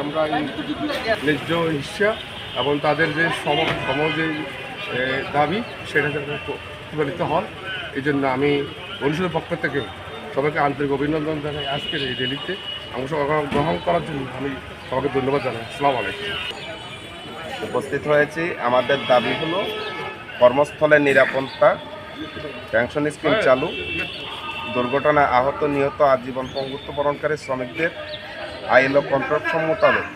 আমরা ন্যায্য হিস্যা এবং তাদের যে যে দাবি সেটা যাতে প্রতিফলিত হন, এই জন্য আমি অনুষদের পক্ষ থেকে সবাইকে আন্তরিক অভিনন্দন জানাই। আজকের এই র্যালিতে অংশগ্রহণ করার জন্য আমি সবাইকে ধন্যবাদ জানাই। আসসালামু আলাইকুম। উপস্থিত হয়েছি। আমাদের দাবি হলো কর্মস্থলের নিরাপত্তা, পেনশন স্কিম চালু, দুর্ঘটনায় আহত নিহত আজীবন পঙ্গুত্ব বরণকারী শ্রমিকদের আইএলও কন্ট্রাকশন মোতাবেক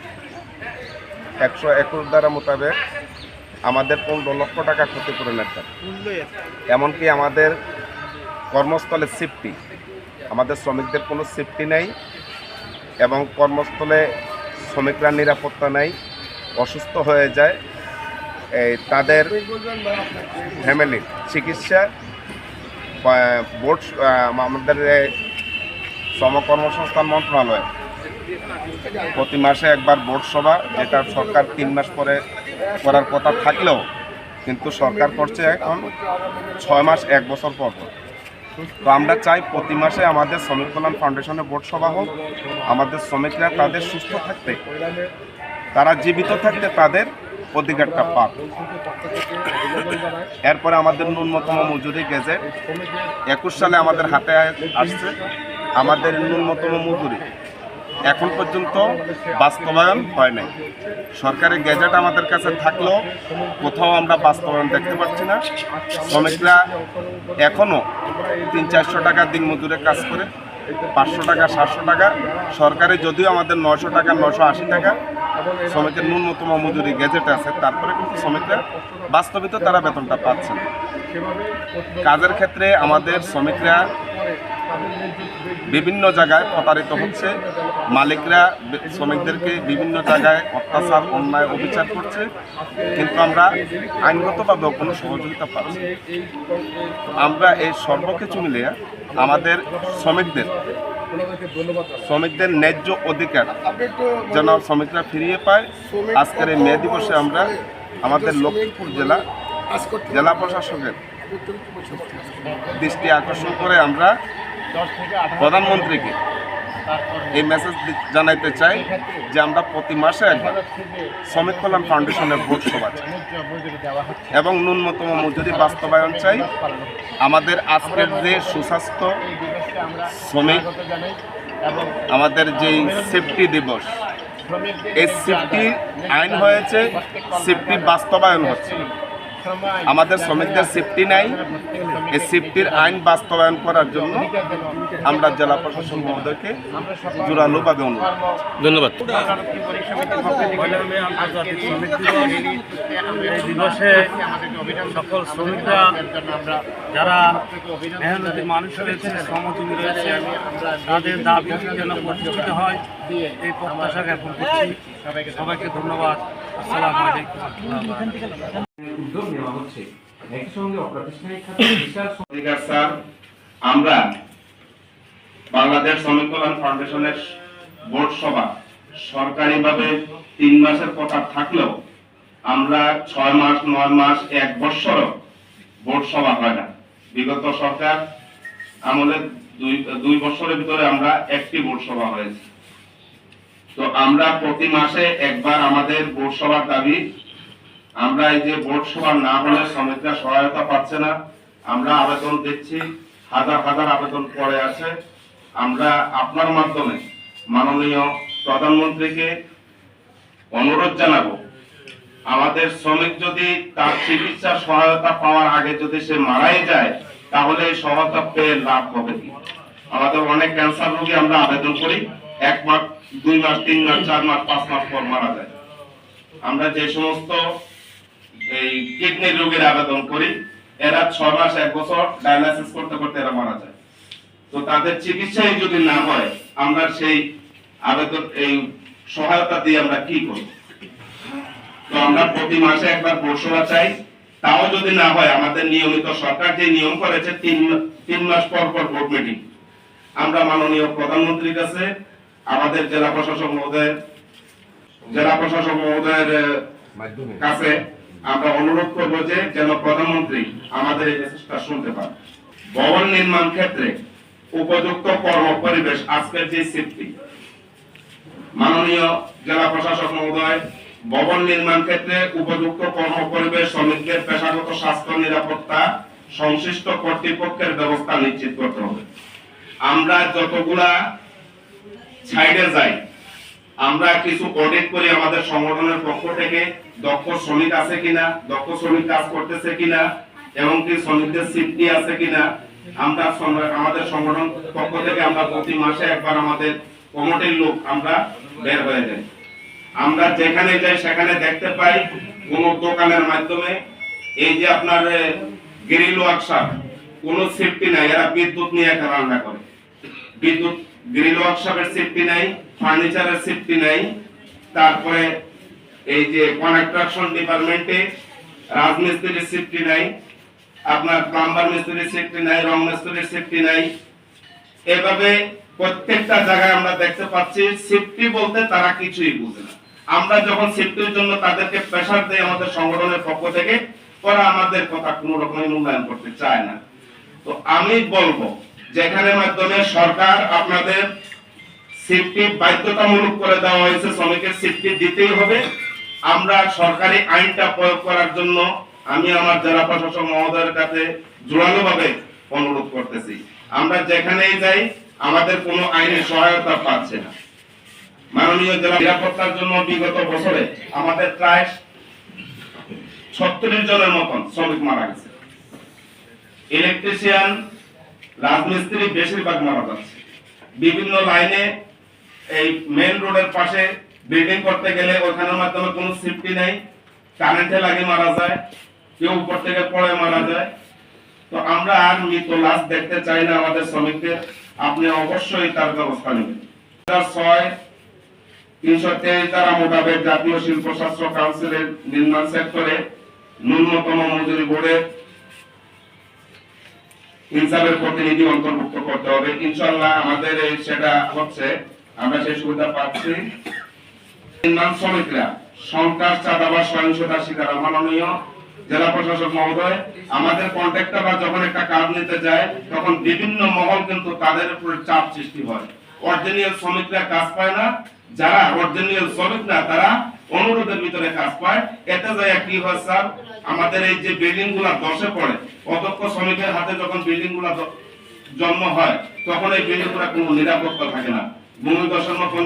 121 ধারা মোতাবেক আমাদের 15 লক্ষ টাকা ক্ষতিপূরণের দাবি। এমনকি আমাদের কর্মস্থলে সেফটি, আমাদের শ্রমিকদের কোনো সেফটি নেই এবং কর্মস্থলে শ্রমিকরা নিরাপত্তা নেই, অসুস্থ হয়ে যায়, তাদের ফ্যামিলির চিকিৎসা বোর্ড আমাদের শ্রম কর্মসংস্থান মন্ত্রণালয় প্রতি মাসে একবার বোর্ড সভা, যেটা সরকার 3 মাস পরে করার কথা থাকলেও কিন্তু সরকার করছে এখন 6 মাস 1 বছর পর। তো আমরা চাই প্রতি মাসে আমাদের শ্রমিক কল্যাণ ফাউন্ডেশনের বোর্ড সভা হোক। আমাদের শ্রমিকরা তাদের সুস্থ থাকতে, তারা জীবিত থাকতে তাদের অধিকারটা পাক। এরপরে আমাদের ন্যূনতম মজুরি গেজেট 21 সালে আমাদের হাতে আসছে। আমাদের ন্যূনতম মজুরি এখন পর্যন্ত বাস্তবায়ন হয় নাই। সরকারি গেজেট আমাদের কাছে থাকলেও কোথাও আমরা বাস্তবায়ন দেখতে পাচ্ছি না। শ্রমিকরা এখনও 300-400 টাকা দিন মজুরে কাজ করে, 500 টাকা 700 টাকা, সরকারি যদিও আমাদের 900 টাকা 980 টাকা শ্রমিকের ন্যূনতম মজুরি গেজেট আছে, তারপরে কিন্তু শ্রমিকরা বাস্তবিত তারা বেতনটা পাচ্ছে না। কাজের ক্ষেত্রে আমাদের শ্রমিকরা বিভিন্ন জায়গায় প্রতারিত হচ্ছে, মালিকরা শ্রমিকদেরকে বিভিন্ন জায়গায় অত্যাচার, অন্যায়, অবিচার করছে, কিন্তু আমরা আইনগতভাবে কোনো সহযোগিতা পাচ্ছি। আমরা এই সর্বকিছু মিলিয়ে আমাদের শ্রমিকদের ন্যায্য অধিকার যেন শ্রমিকরা ফিরিয়ে পায়, আজকের এই মে দিবসে আমরা আমাদের লক্ষ্মীপুর জেলা প্রশাসকের দৃষ্টি আকর্ষণ করে আমরা প্রধানমন্ত্রীকে এই মেসেজ জানাইতে চাই যে আমরা প্রতি মাসে একবার শ্রমিক কল্যাণ ফাউন্ডেশনের বোর্ড সভা চাই এবং ন্যূনতম মজুরি বাস্তবায়ন চাই। আমাদের আজকের যে সুস্বাস্থ্য শ্রমিক, আমাদের যেই সেফটি দিবস, এই সেফটি আইন হয়েছে, সেফটি বাস্তবায়ন হচ্ছে। আমাদের শ্রমিকদের সেফটি নাই, এই সেফটির আইন বাস্তবায়ন করার জন্য আমরা জেলা প্রশাসন মহোদয়কে জোরালোভাবে অনুরোধ। ধন্যবাদ। এই দিবসে সকল শ্রমিকরা, যারা মেহনতি মানুষ রয়েছে, শ্রমজীবী রয়েছে, তাদের দাবি যেন প্রতিষ্ঠিত হয় এই প্রত্যাশা জ্ঞাপন করছি। সবাইকে ধন্যবাদ। আসসালামু আলাইকুম। উদ্যোগ নেওয়া হচ্ছে। একই সঙ্গে অপ্রাতিষ্ঠানিক খাতে বিশাল স্যার, আমরা বাংলাদেশ শ্রমিক কল্যাণ ফাউন্ডেশনের বোর্ড সভা সরকারিভাবে 3 মাসের কথা থাকলেও আমরা 6 মাস 9 মাস 1 বছরও বোর্ড সভা হয় না। বিগত সরকার আমলে 2 বছরের ভিতরে আমরা একটি বোর্ড সভা হয়েছে। তো আমরা প্রতি মাসে একবার আমাদের বোর্ড সভার দাবি। আমরা এই যে বোর্ড সভা না হলে শ্রমিকরা সহায়তা পাচ্ছে না, আমরা আবেদন দিচ্ছি, হাজার হাজার আবেদন পড়ে আছে। আমরা আপনার মাধ্যমে মাননীয় প্রধানমন্ত্রীকে অনুরোধ জানাবো, আমাদের শ্রমিক যদি তার চিকিৎসা সহায়তা পাওয়ার আগে যদি সে মারাই যায়, তাহলে এই সহায়তা পেয়ে লাভ হবে কি? আমাদের অনেক ক্যান্সার রোগী আমরা আবেদন করি, 1 মাস 2 মাস 3 মাস 4 মাস 5 মাস পর মারা যায়। আমরা যে সমস্ত এই কিডনি রোগীর আবেদন করি, এরা 6 মাস 1 বছর ডায়ালাইসিস করতে করতে এরা মারা যায়। তো তাদের চিকিৎসাই যদি না হয়, আমরা সেই আবেদন এই সহায়তা দিয়ে আমরা কি করব? তো আমরা প্রতি মাসে একবার বোর্ড সভা চাই। তাও যদি না হয়, আমাদের নিয়মিত সরকার যে নিয়ম করেছে 3 মাস পর পর বোর্ড মিটিং, আমরা মাননীয় প্রধানমন্ত্রীর কাছে আমাদের জেলা প্রশাসক মহোদয়ের কাছে আমরা অনুরোধ করব যে যেন প্রধানমন্ত্রী আমাদের এই মেসেজটা শুনতে পান। ভবন নির্মাণ ক্ষেত্রে উপযুক্ত কর্ম পরিবেশ আজকের যে সিফটি, মাননীয় জেলা প্রশাসক মহোদয়, ভবন নির্মাণ ক্ষেত্রে উপযুক্ত কর্ম পরিবেশ, শ্রমিকদের পেশাগত স্বাস্থ্য নিরাপত্তা সংশ্লিষ্ট কর্তৃপক্ষের ব্যবস্থা নিশ্চিত করতে হবে। আমরা যতগুলা সাইডে যাই, আমরা কিছু অডিট করি আমাদের সংগঠনের পক্ষ থেকে, দক্ষ শ্রমিক আছে কিনা, দক্ষ শ্রমিক কাজ করতেছে কিনা, এবং কি শ্রমিকদের সিফটি আছে কিনা। আমরা আমাদের সংগঠন পক্ষ থেকে আমরা প্রতি মাসে একবার আমাদের কমিটির লোক আমরা বের হয়ে যাই। আমরা যেখানে যাই সেখানে দেখতে পাই কোন দোকানের মাধ্যমে এই যে আপনার গ্রিল ওয়ার্কশপ, কোন সেফটি নাই, এরা বিদ্যুৎ নিয়ে রান্না করে, বিদ্যুৎ গ্রিল ওয়ার্কশপের সেফটি নাই, ফার্নিচারের সেফটি নাই, তারপরে এই যে কনস্ট্রাকশন ডিপার্টমেন্টে রাজমিস্ত্রির সেফটি নাই, আপনার প্লাম্বার মিস্ত্রির সেফটি নাই, রং মিস্ত্রির সেফটি নাই। এভাবে প্রত্যেকটা জায়গায় আমরা দেখতে পাচ্ছি সেফটি বলতে তারা কিছুই বুঝে না। আমরা যখন সেফটির জন্য তাদেরকে প্রেসার দেই আমাদের সংগঠনের পক্ষ থেকে, ওরা আমাদের কথা কোনো রকমের মূল্যায়ন করতে চায় না। তো আমি বলবো যেখানে মাধ্যমে সরকার আপনাদের সেফটি বাধ্যতামূলক করে দেওয়া হয়েছে, শ্রমিকের সেফটি দিতেই হবে। আমরা সরকারি আইনটা প্রয়োগ করার জন্য আমি আমার জেলা প্রশাসক মহোদয়ের কাছে জোরালোভাবে অনুরোধ করতেছি। আমরা যেখানেই যাই আমাদের কোনো আইনের সহায়তা পাচ্ছে না। মাননীয় জেলা নিরাপত্তার জন্য বিগত বছরে আমাদের প্রায় 36 জনের মতন শ্রমিক মারা গেছে। ইলেকট্রিশিয়ান, রাজমিস্ত্রি বেশিরভাগ মারা যাচ্ছে। বিভিন্ন লাইনে এই মেইন রোডের পাশে বিল্ডিং করতে গেলে ওখানের মাধ্যমে কোনো সেফটি নেই, কারেন্টে লাগে মারা যায়, কেউ উপর থেকে পড়ে মারা যায়। তো আমরা আর মৃত লাশ দেখতে চাই না আমাদের শ্রমিকদের। আপনি অবশ্যই তার ব্যবস্থা নেবেন। 323 ধারা মোতাবেক জাতীয় শিল্পশাস্ত্র কাউন্সিলের নির্মাণ সেক্টরে ন্যূনতম মজুরি বোর্ডের ইনসাফের প্রতিনিধি অন্তর্ভুক্ত করতে হবে। ইনশাআল্লাহ আমাদের সেটা হচ্ছে, আমরা সেই সুবিধা পাচ্ছি। নির্মাণ শ্রমিকরা সন্ত্রাস, চাঁদাবাজ, সহিংসতার শিকার। মাননীয় জেলা প্রশাসক মহোদয়, আমাদের কন্ট্রাক্টররা যখন একটা কাজ নিতে যায় তখন বিভিন্ন মহল কিন্তু তাদের উপরে চাপ সৃষ্টি হয়। অরিজিনাল শ্রমিকরা কাজ পায় না, যারা অরিজিনাল শ্রমিক না তারা অনুরোধের ভিতরে কাজ পায়। এতে যায় কি হয় স্যার, আমাদের এই যে বিল্ডিং গুলা ধসে পড়ে, অদক্ষ শ্রমিকের হাতে যখন বিল্ডিং গুলা জন্ম হয় তখন এই বিল্ডিং গুলা কোনো নিরাপত্তা থাকে না। ভূমিধসের মতন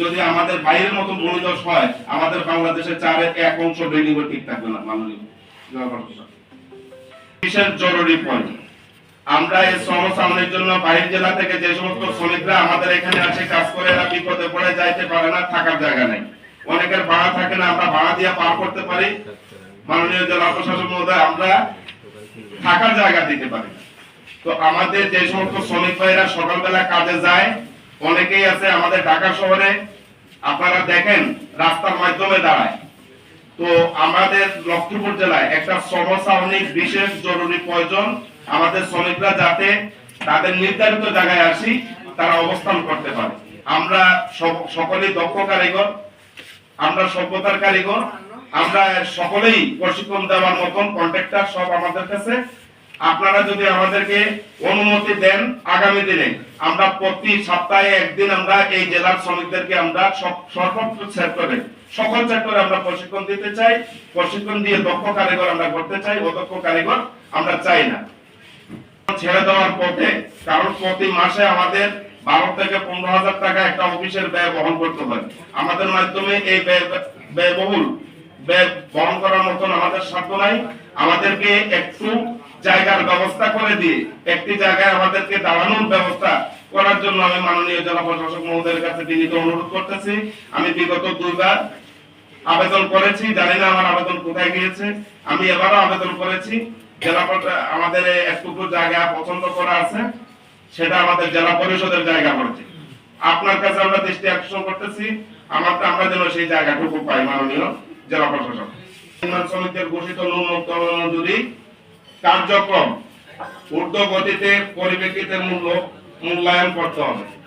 যদি আমাদের বাইরের মতন ভূমিধস হয়, আমাদের বাংলাদেশের 1/4 বিল্ডিং ঠিক থাকবে না। মাননীয় বিশেষ জরুরি পয়েন্ট, আমরা এই শ্রম সামনের জন্য বাইরের জেলা থেকে যে সমস্ত শ্রমিকরা আমাদের এখানে আছে কাজ করে, এরা বিপদে পড়ে যাইতে পারে না, থাকার জায়গা নেই, অনেকের ভাড়া থাকে না, আমরা ভাড়া দিয়ে পার করতে পারি। মাননীয় জেলা প্রশাসক মহোদয়, আমরা থাকার জায়গা দিতে পারি না। তো আমাদের যে সমস্ত শ্রমিক ভাইরা সকালবেলা কাজে যায়, অনেকেই আছে আমাদের ঢাকা শহরে আপনারা দেখেন রাস্তার মাধ্যমে দাঁড়ায়। তো আমাদের লক্ষ্মীপুর জেলায় একটা শ্রম সাময়িক বিশেষ জরুরি প্রয়োজন, আমাদের শ্রমিকরা যাতে তাদের নির্ধারিত জায়গায় আসি তারা অবস্থান করতে পারে। আমরা সকলেই দক্ষ কারিগর, আমরা সভ্যতার কারিগর, আমরা সকলেই প্রশিক্ষণ দেওয়ার মতন কন্ট্রাক্টর সব আমাদের কাছে। আপনারা যদি আমাদেরকে অনুমতি দেন, আগামী দিনে আমরা প্রতি সপ্তাহে একদিন আমরা এই জেলার শ্রমিকদেরকে আমরা সর্বোচ্চ সেক্টরে, সকল সেক্টরে আমরা প্রশিক্ষণ দিতে চাই। প্রশিক্ষণ দিয়ে দক্ষ কারিগর আমরা করতে চাই, অদক্ষ কারিগর আমরা চাই না। ছেড়ে দেওয়ার পথে, কারণ প্রতি মাসে আমাদের 12 থেকে 15,000 টাকা একটা অফিসের ব্যয় বহন করতে হয়। আমাদের মাধ্যমে এই ব্যয়বহুল ব্যয় বহন করার মতন আমাদের সাধ্য নাই। আমাদেরকে একটু জায়গার ব্যবস্থা করে দিয়ে একটি জায়গায় আমাদেরকে দাঁড়ানোর ব্যবস্থা করার জন্য আমি মাননীয় জেলা প্রশাসক মহোদয়ের কাছে বিনীত অনুরোধ করতেছি। আমি বিগত 2 বার আবেদন করেছি, জানি না আমার আবেদন কোথায় গিয়েছে। আমি এবারও আবেদন করেছি, জেলা আমাদের একটু জায়গা পছন্দ করা আছে, সেটা আমাদের জেলা পরিষদের জায়গা পড়েছে। আপনার কাছে আমরা দৃষ্টি আকর্ষণ করতেছি, আমরা যেন সেই জায়গাটুকু পাই। মাননীয় জেলা প্রশাসক, নির্মাণ শ্রমিকদের ঘোষিত ন্যূনতম মজুরি কার্যক্রম ঊর্ধ্ব গতিতে পরিপ্রেক্ষিতে মূল্য মূল্যায়ন করতে হবে।